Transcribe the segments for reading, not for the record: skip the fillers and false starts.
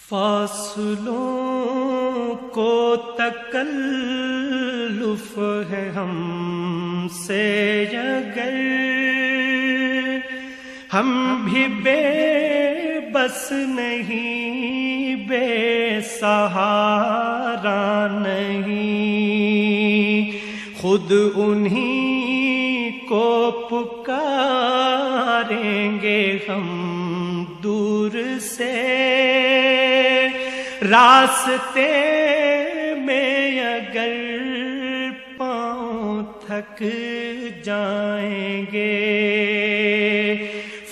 فاصلوں کو تکلف ہے ہم سے اگر ہم بھی بے بس نہیں، بے سہارا نہیں، خود انہی کو پکاریں گے ہم دور سے، راستے میں اگر پاؤں تھک جائیں گے،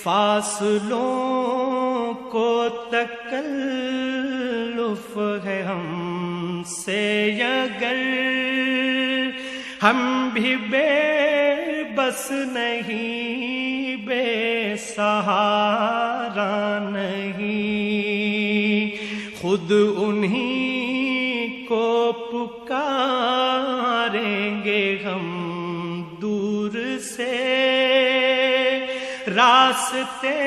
فاصلوں کو تکلف ہے ہم سے اگر ہم بھی بے بس نہیں، بے سہارا نہیں، خود انہی کو پکاریں گے ہم دور سے، راستے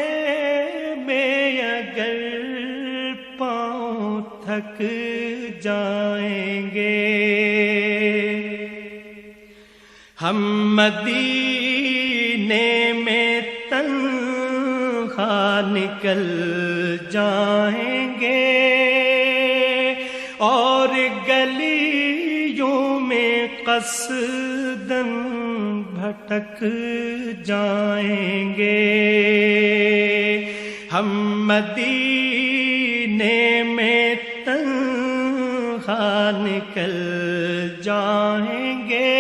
میں اگر پاؤں تھک جائیں گے، ہم مدینے میں تنہا نکل جائیں گے اور گلیوں میں قصداً بھٹک جائیں گے، ہم مدینے میں تنہا نکل جائیں گے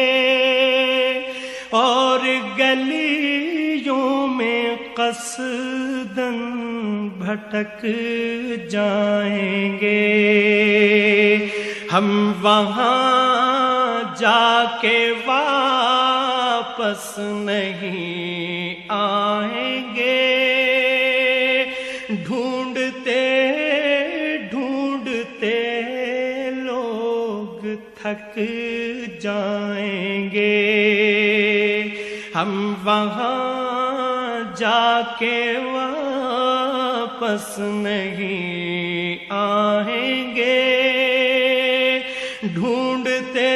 اور گلیوں میں قصداً بھٹک جائیں گے، ہم وہاں جا کے واپس نہیں آئیں گے، ڈھونڈتے ڈھونڈتے لوگ تھک جائیں گے، ہم وہاں جا کے واپس نہیں آئیں گے، ڈھونڈتے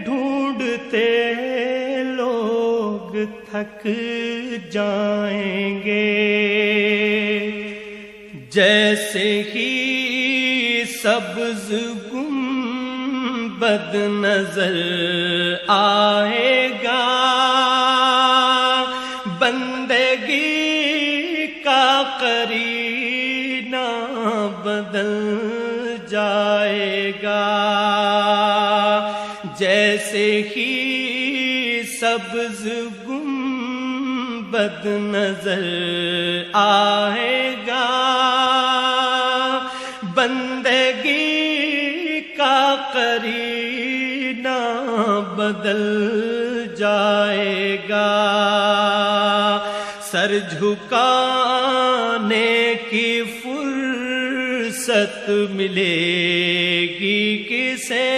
ڈھونڈتے لوگ تھک جائیں گے، جیسے ہی سبز گنبد نظر آئے گا، بندگی کا قرینہ بدل جائے گا، جیسے ہی سبز گنبد نظر آئے گا، بندگی کا قرینہ بدل جائے گا، سر جھکانے کی فرصت ملے گی کسے،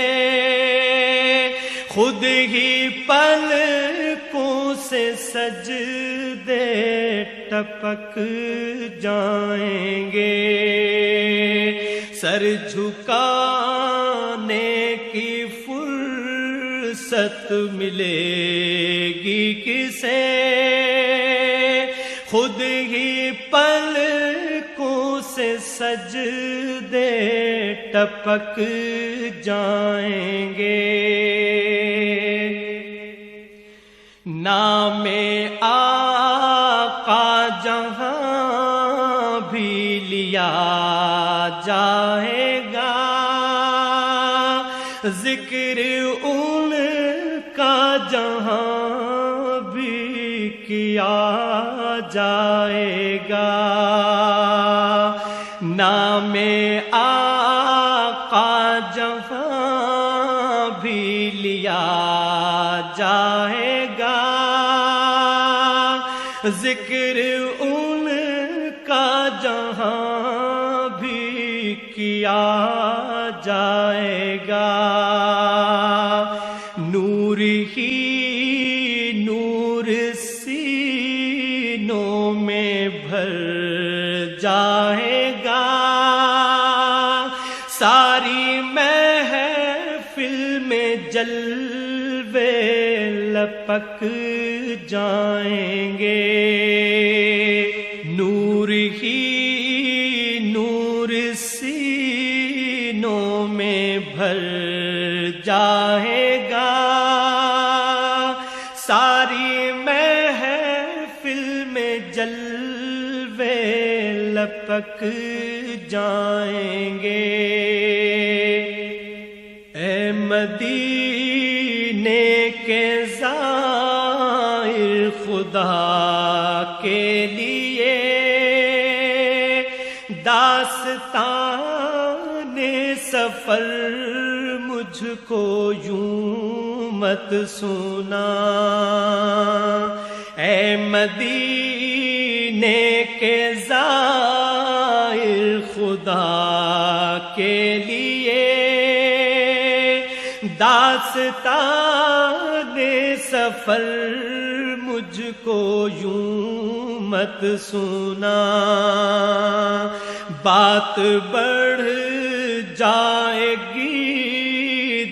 خود ہی پلکوں سے سجدے ٹپک جائیں گے، سر جھکانے کی فرصت ملے گی کسے، خود ہی پلکوں سے سجدے ٹپک جائیں گے، نام آقا جہاں بھی لیا جائے گا، ذکر ان کا جہاں بھی کیا جائے گا، نام آقا جہاں بھی لیا جائے گا، ذکر ان کا جہاں بھی کیا جائے گا، نور ہی نور سینوں میں بھر جائے گا، جلوے لپک جائیں گے، نور ہی نور سینوں میں بھر جائے گا، ساری محفل میں جلوے لپک جائیں گے۔ اے مدینے کے زائر خدا کے لیے داستان سفر مجھ کو یوں مت سنا، اے مدینے کے زائر خدا کے لیے داستان سفر مجھ کو یوں مت سنا، بات بڑھ جائے گی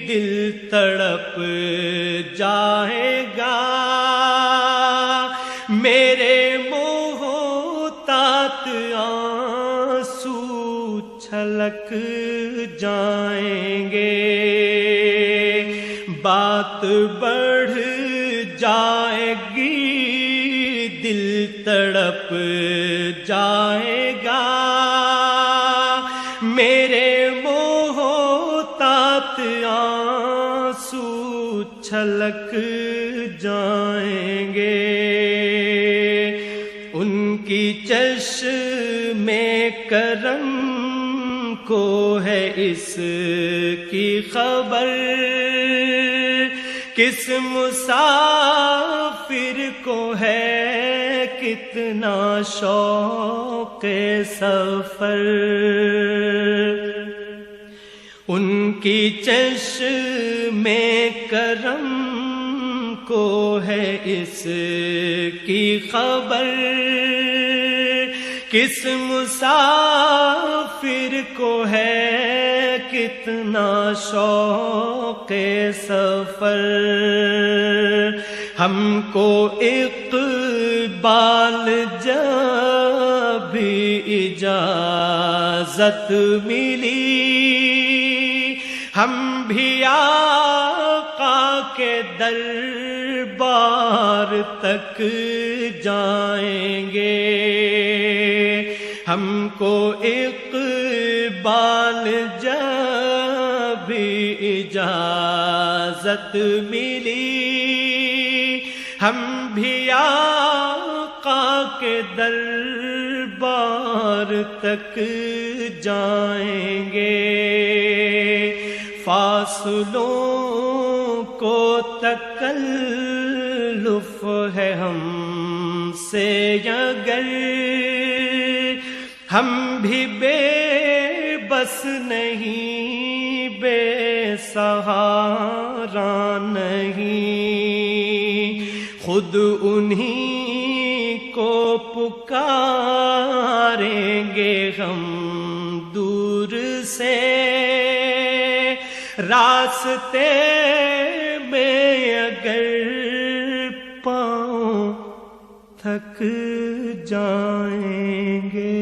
دل تڑپ جائے گا، میرے محتاط آنسو چھلک جائیں گے، بات بڑھ جائے گی دل تڑپ جائے گا، میرے محتاط آنسو چھلک جائیں گے، ان کی چشم کرم کو ہے اس کی خبر، کس مسافر کو ہے کتنا شوق سفر، ان کی چشم کرم کو ہے اس کی خبر، کس مسافر کو ہے کتنا شوق سفر، ہم کو اقبال جب اجازت ملی، ہم بھی آقا کے دربار تک جائیں گے، ہم کو اقبال جب اجازت ملی، ہم بھی آقا کے دربار تک جائیں گے، فاصلوں کو تکلف ہے ہم سے اگر، ہم بھی بے بس نہیں بے سہارا نہیں، خود انہی کو پکاریں گے ہم دور سے، راستے میں اگر پاؤں تھک جائیں گے۔